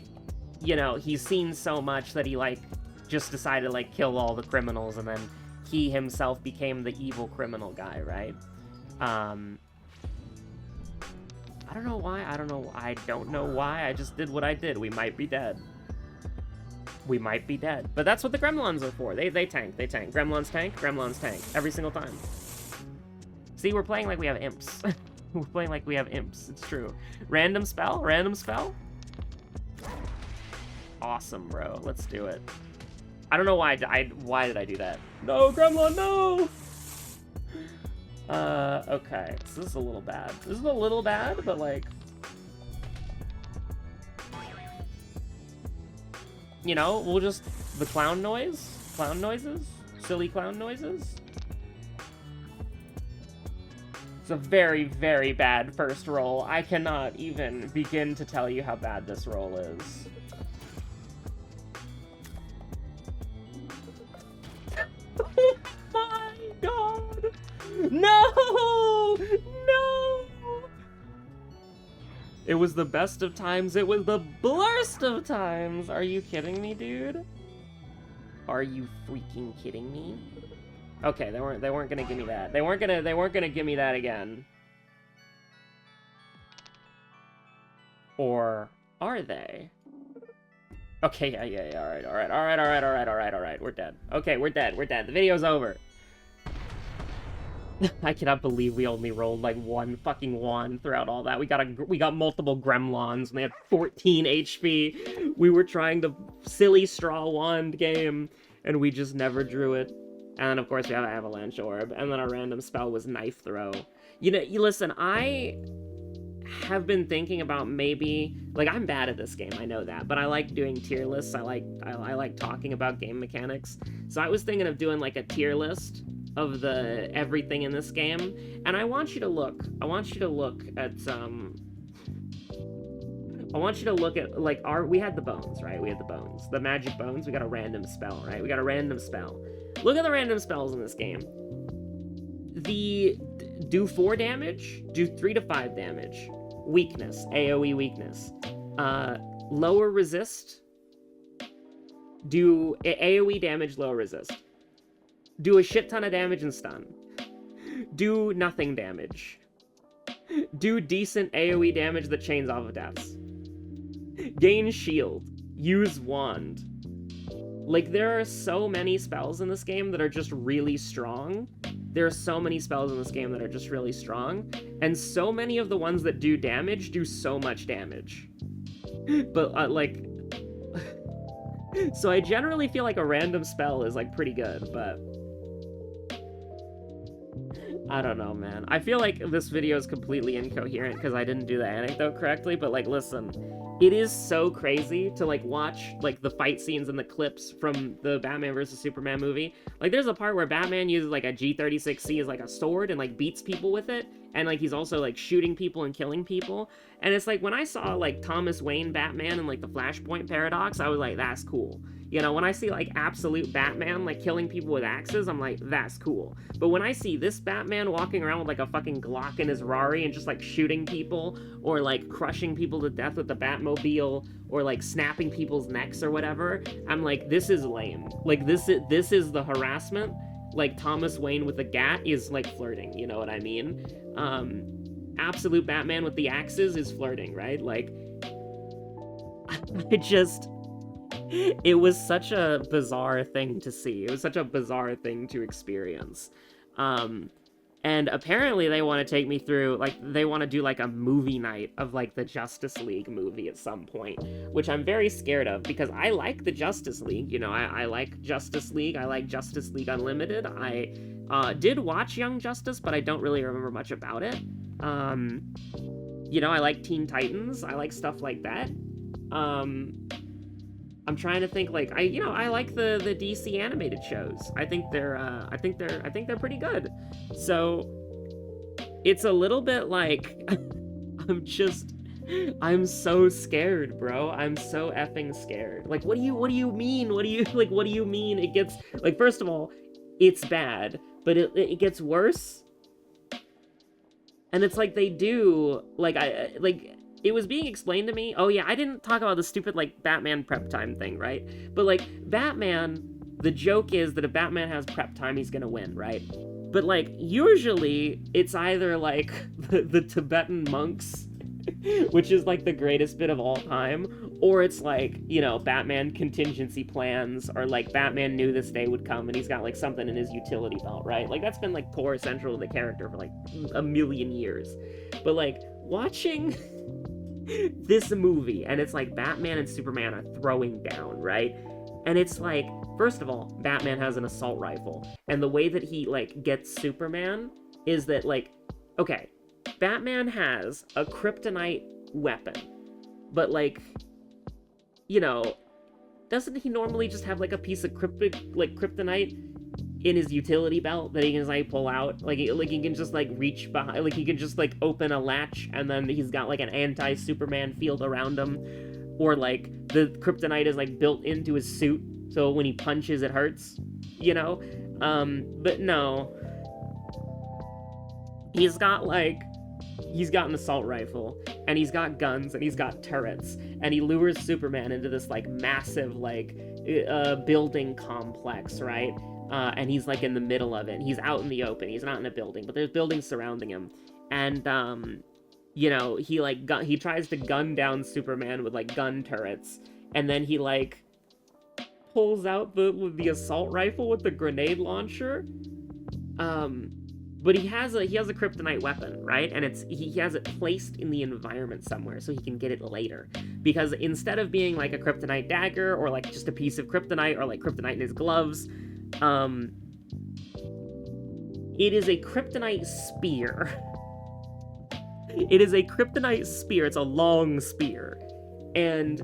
you know, he's seen so much that he, like, just decided to, like, kill all the criminals, and then he himself became the evil criminal guy, right? I don't know why. I don't know why. I just did what I did. We might be dead. We might be dead. But that's what the Gremlins are for. They tank. Gremlins tank. Gremlins tank. Every single time. See, we're playing like we have imps. We're playing like we have imps. It's true. Random spell? Random spell? Awesome, bro. Let's do it. I don't know why why did I do that? No, Gremlin, no! Okay. So this is a little bad. This is a little bad, but, like, you know, we'll just, the clown noises, silly clown noises. It's a very, very bad first roll. I cannot even begin to tell you how bad this roll is. Oh my god! No! No! It was the best of times. It was the blurst of times. Are you kidding me, dude? Are you freaking kidding me? Okay, they weren't gonna give me that. They weren't gonna give me that again. Or are they? Okay, yeah, alright. We're dead. Okay, we're dead. The video's over. I cannot believe we only rolled like one fucking wand throughout all that. We got multiple gremlins and they had 14 HP. We were trying the silly straw wand game and we just never drew it. And then of course we have an avalanche orb, and then our random spell was knife throw. You know, listen, I have been thinking about maybe, like, I'm bad at this game, I know that, but I like doing tier lists. I like talking about game mechanics. So I was thinking of doing like a tier list of the everything in this game, and I want you to look at like we had the bones, right? We had the bones, the magic bones. We got a random spell, right? We got a random spell. Look at the random spells in this game. Do 4 damage, do 3 to 5 damage. Weakness, AoE weakness. Lower resist. Do AoE damage, lower resist. Do a shit ton of damage and stun. Do nothing damage. Do decent AoE damage that chains off of deaths. Gain shield. Use wand. Like, there are so many spells in this game that are just really strong. There are so many spells in this game that are just really strong. And so many of the ones that do damage do so much damage. But, like... so I generally feel like a random spell is, like, pretty good, but... I don't know, man. I feel like this video is completely incoherent because I didn't do the anecdote correctly, but, like, listen. It is so crazy to, like, watch, like, the fight scenes and the clips from the Batman vs. Superman movie. Like, there's a part where Batman uses, like, a G36C as, like, a sword and, like, beats people with it. And, like, he's also, like, shooting people and killing people. And it's, like, when I saw, like, Thomas Wayne Batman and, like, the Flashpoint Paradox, I was like, that's cool. You know, when I see, like, absolute Batman, like, killing people with axes, I'm like, that's cool. But when I see this Batman walking around with, like, a fucking Glock in his Rari and just, like, shooting people, or, like, crushing people to death with the Batmobile, or, like, snapping people's necks or whatever, I'm like, this is lame. Like, this is the harassment. Like, Thomas Wayne with the gat is, like, flirting, you know what I mean? Absolute Batman with the axes is flirting, right? Like, it was such a bizarre thing to see. It was such a bizarre thing to experience. And apparently they want to take me through, like, they want to do, like, a movie night of, like, the Justice League movie at some point, which I'm very scared of, because I like the Justice League, you know, I like Justice League, I like Justice League Unlimited. I did watch Young Justice, but I don't really remember much about it. You know, I like Teen Titans, I like stuff like that. I'm trying to think, like, I like the DC animated shows. I think they're pretty good. So it's a little bit like I'm so scared, bro. I'm so effing scared. Like, what do you mean? What do you mean? It gets, like, first of all, it's bad, but it gets worse. And it's like they do, like, it was being explained to me. Oh yeah, I didn't talk about the stupid, like, Batman prep time thing, right? But, like, Batman, the joke is that if Batman has prep time, he's gonna win, right? But, like, usually it's either, like, the Tibetan monks, which is, like, the greatest bit of all time, or it's, like, you know, Batman contingency plans, or, like, Batman knew this day would come and he's got, like, something in his utility belt, right? Like, that's been, like, core central to the character for, like, a million years. But, like, watching this movie, and it's like Batman and Superman are throwing down, right? And it's like, first of all, Batman has an assault rifle, and the way that he, like, gets Superman is that, like, okay, Batman has a kryptonite weapon, but, like, you know, doesn't he normally just have, like, a piece of kryptonite in his utility belt that he can just, like, pull out? Like he can just, like, reach behind, like, he can just, like, open a latch, and then he's got, like, an anti-Superman field around him. Or, like, the kryptonite is, like, built into his suit, so when he punches, it hurts, you know? But no. He's got an assault rifle, and he's got guns, and he's got turrets, and he lures Superman into this, like, massive, like, building complex, right? And he's, like, in the middle of it. He's out in the open. He's not in a building, but there's buildings surrounding him. And, you know, he tries to gun down Superman with, like, gun turrets, and then he, like, pulls out the assault rifle with the grenade launcher. But he has a kryptonite weapon, right? And he has it placed in the environment somewhere so he can get it later. Because instead of being like a kryptonite dagger or like just a piece of kryptonite or like kryptonite in his gloves, it is a kryptonite spear. It is a kryptonite spear. It's a long spear. And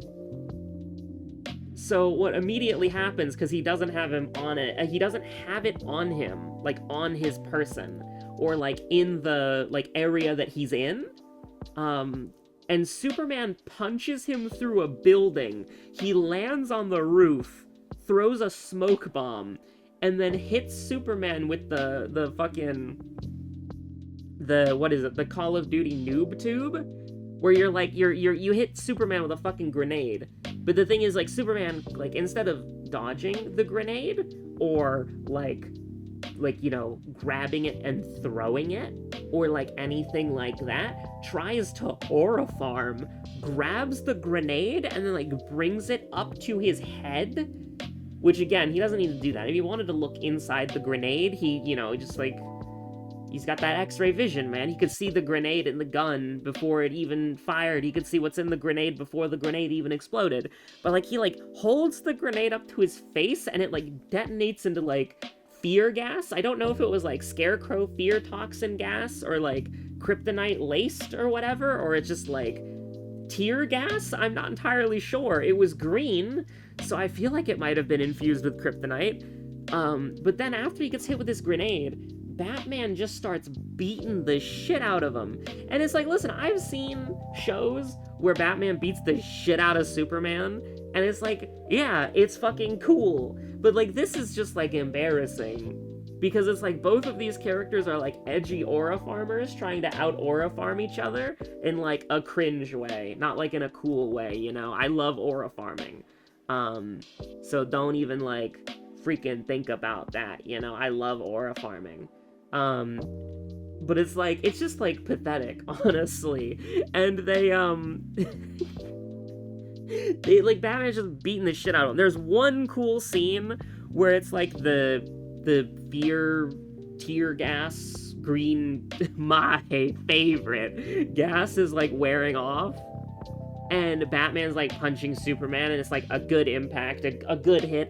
so what immediately happens, because he doesn't have him on it, he doesn't have it on him, like on his person, or like in the like area that he's in, and Superman punches him through a building. He lands on the roof, throws a smoke bomb, and then hits Superman with the fucking, what is it, the Call of Duty noob tube, where you're like, you hit Superman with a fucking grenade. But the thing is, like, Superman, like, instead of dodging the grenade, or, like, you know, grabbing it and throwing it, or, like, anything like that, tries to aura farm, grabs the grenade, and then, like, brings it up to his head, which, again, he doesn't need to do that. If he wanted to look inside the grenade, he, you know, just, like, he's got that X-ray vision, man. He could see the grenade in the gun before it even fired. He could see what's in the grenade before the grenade even exploded. But, like, he, like, holds the grenade up to his face, and it, like, detonates into, like, fear gas. I don't know if it was, like, Scarecrow fear toxin gas, or, like, kryptonite laced or whatever, or it's just, like, tear gas? I'm not entirely sure. It was green, so I feel like it might have been infused with kryptonite. But then after he gets hit with this grenade, Batman just starts beating the shit out of him. And it's like, listen, I've seen shows where Batman beats the shit out of Superman, and it's like, yeah, it's fucking cool. But, like, this is just, like, embarrassing. Because it's like both of these characters are, like, edgy aura farmers trying to out-aura farm each other in, like, a cringe way. Not, like, in a cool way, you know? I love aura farming. So don't even, like, freaking think about that, you know? I love aura farming. But it's like, it's just like pathetic, honestly. And they like, Batman's just beating the shit out of him. There's one cool scene where it's like the fear tear gas green, my favorite gas, is like wearing off. And Batman's like punching Superman, and it's like a good impact, a good hit,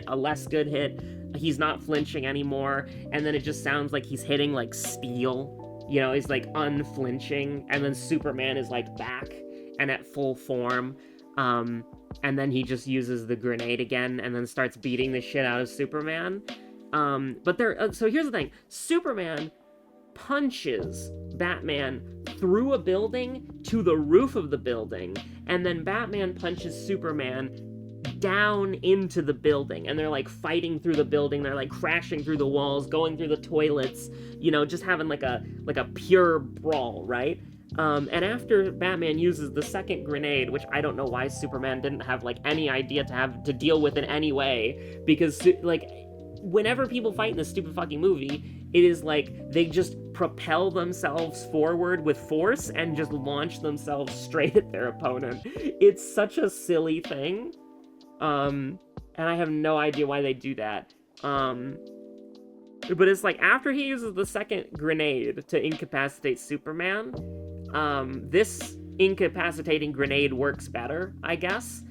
a less good hit. He's not flinching anymore, and then it just sounds like he's hitting like steel. You know, he's like unflinching, and then Superman is like back and at full form. And then he just uses the grenade again, and then starts beating the shit out of Superman. So here's the thing: Superman punches Batman through a building to the roof of the building, and then Batman punches Superman down into the building, and they're like fighting through the building. They're like crashing through the walls, going through the toilets, you know, just having like a pure brawl, right? And after Batman uses the second grenade, which I don't know why Superman didn't have like any idea to deal with in any way, because like whenever people fight in this stupid fucking movie, it is like they just propel themselves forward with force and just launch themselves straight at their opponent. It's such a silly thing. And I have no idea why they do that. But it's like after he uses the second grenade to incapacitate Superman, this incapacitating grenade works better, I guess.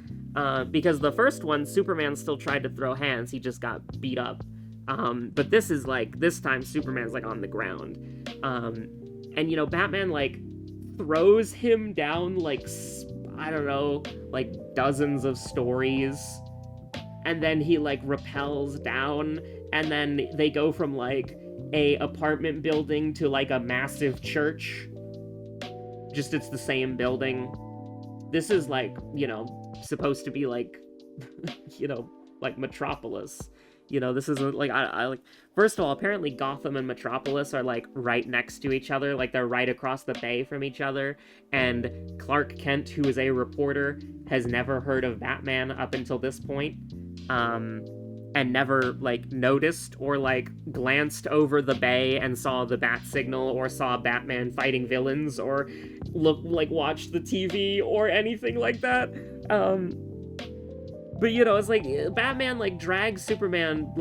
Because the first one, Superman still tried to throw hands, he just got beat up. But this is like, this time Superman's like on the ground. And you know, Batman like throws him down like, I don't know, like dozens of stories. And then he like rappels down, and then they go from like a apartment building to like a massive church. Just it's the same building. This is like, you know, supposed to be like, you know, like Metropolis. You know, this isn't like I like. First of all, apparently Gotham and Metropolis are like right next to each other, like they're right across the bay from each other. And Clark Kent, who is a reporter, has never heard of Batman up until this point, and never like noticed or like glanced over the bay and saw the bat signal or saw Batman fighting villains or watched the TV or anything like that. But you know, it's like Batman like drags Superman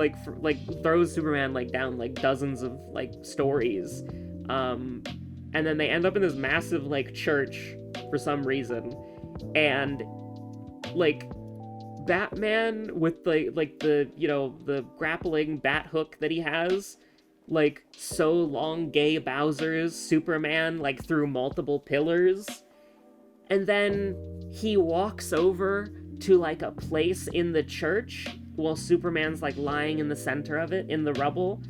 throws Superman like down like dozens of like stories, and then they end up in this massive like church for some reason, and like Batman with the you know the grappling bat hook that he has, like so long gay Bowser's Superman like through multiple pillars, and then he walks over to like a place in the church while Superman's like lying in the center of it in the rubble,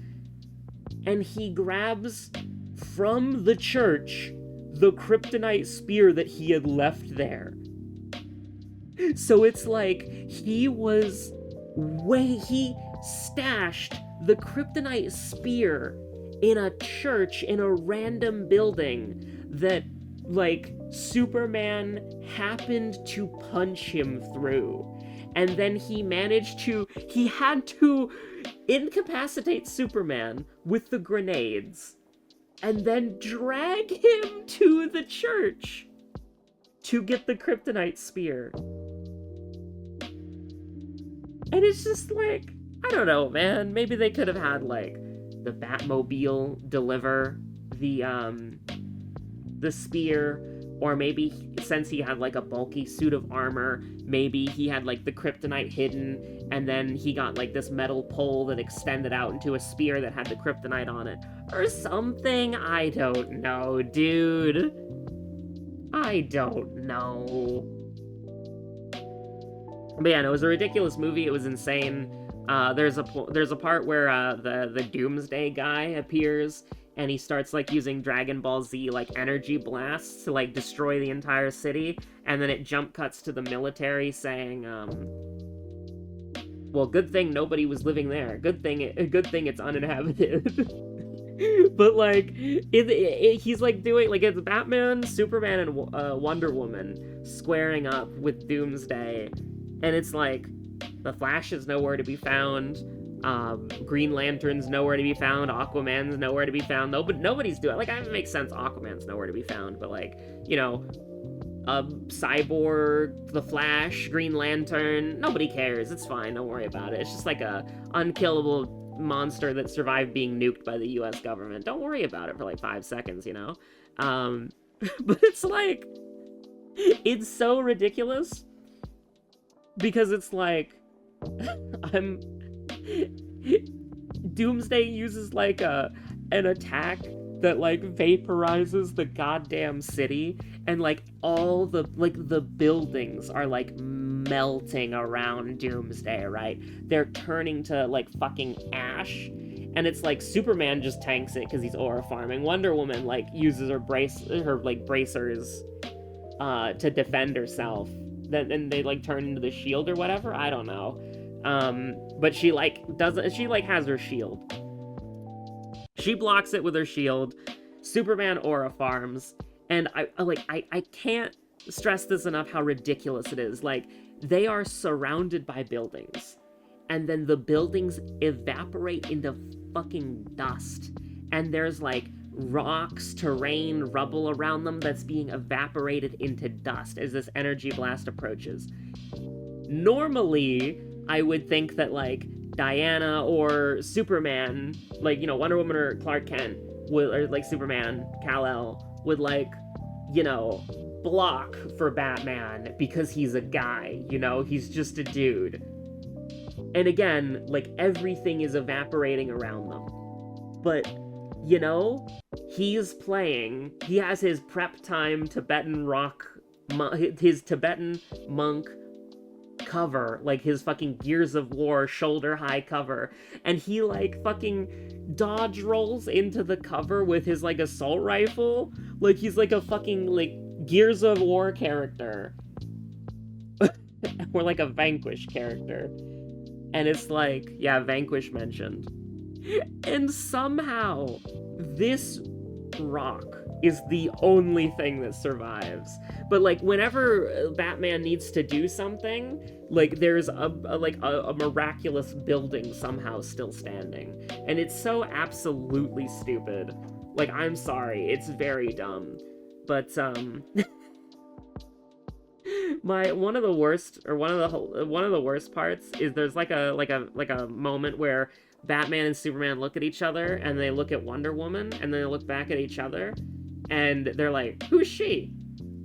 and he grabs from the church the kryptonite spear that he had left there. So it's like he stashed the kryptonite spear in a church in a random building that like Superman happened to punch him through. And then he had to incapacitate Superman with the grenades and then drag him to the church to get the kryptonite spear. And it's just like, I don't know, man. Maybe they could have had like the Batmobile deliver the spear, or maybe since he had like a bulky suit of armor, maybe he had like the kryptonite hidden, and then he got like this metal pole that extended out into a spear that had the kryptonite on it, or something. I don't know, dude. I don't know. But yeah, no, it was a ridiculous movie. It was insane. There's a part where the Doomsday guy appears, and he starts like using Dragon Ball Z like energy blasts to like destroy the entire city, and then it jump cuts to the military saying, well, good thing nobody was living there. Good thing it's uninhabited. But like he's like doing like it's Batman, Superman, and Wonder Woman squaring up with Doomsday, and it's like the Flash is nowhere to be found. Green Lantern's nowhere to be found. Aquaman's nowhere to be found. Nobody's doing like, it makes sense. Aquaman's nowhere to be found, but like, you know, Cyborg, the Flash, Green Lantern, nobody cares. It's fine. Don't worry about it. It's just like a unkillable monster that survived being nuked by the U.S. government. Don't worry about it for like 5 seconds, you know. But it's like, it's so ridiculous because it's like, Doomsday uses like an attack that like vaporizes the goddamn city, and like all the buildings are like melting around Doomsday, right? They're turning to like fucking ash, and it's like Superman just tanks it because he's aura farming. Wonder Woman like uses her bracers to defend herself. Then they like turn into the shield or whatever. I don't know. But she has her shield. She blocks it with her shield. Superman aura farms, and I can't stress this enough how ridiculous it is. Like, they are surrounded by buildings, and then the buildings evaporate into fucking dust, and there's like rocks, terrain, rubble around them that's being evaporated into dust as this energy blast approaches. Normally, I would think that like Diana or Superman, like, you know, Wonder Woman or Clark Kent would, or like Superman, Kal-El would like, you know, block for Batman because he's a guy, you know, he's just a dude. And again, like, everything is evaporating around them. But, you know, he has his prep time his Tibetan monk cover, like his fucking Gears of War shoulder high cover, and he like fucking dodge rolls into the cover with his like assault rifle, like he's like a fucking like Gears of War character or like a Vanquish character. And it's like, yeah, Vanquish mentioned. And somehow, this rock is the only thing that survives. But like whenever Batman needs to do something, like there's a miraculous building somehow still standing. And it's so absolutely stupid. Like, I'm sorry, it's very dumb. But one of the worst parts is there's like a moment where Batman and Superman look at each other and they look at Wonder Woman and then they look back at each other and they're like, "Who's she?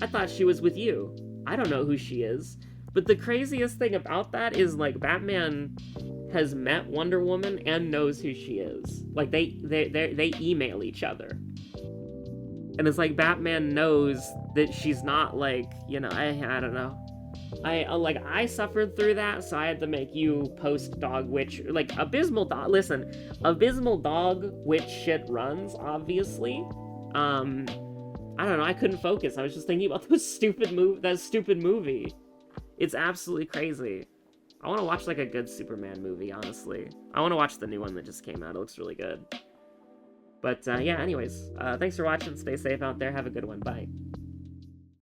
I thought she was with you. I don't know who she is." But the craziest thing about that is like Batman has met Wonder Woman and knows who she is. Like they email each other. And it's like Batman knows that she's not like, you know, I don't know. I suffered through that, so I had to make you post dog witch, like, Abysmal Dog. Listen, Abysmal Dog witch shit runs, obviously. I don't know, I couldn't focus. I was just thinking about that stupid movie. It's absolutely crazy. I want to watch, like, a good Superman movie, honestly. I want to watch the new one that just came out. It looks really good. But, yeah, anyways, thanks for watching. Stay safe out there. Have a good one. Bye.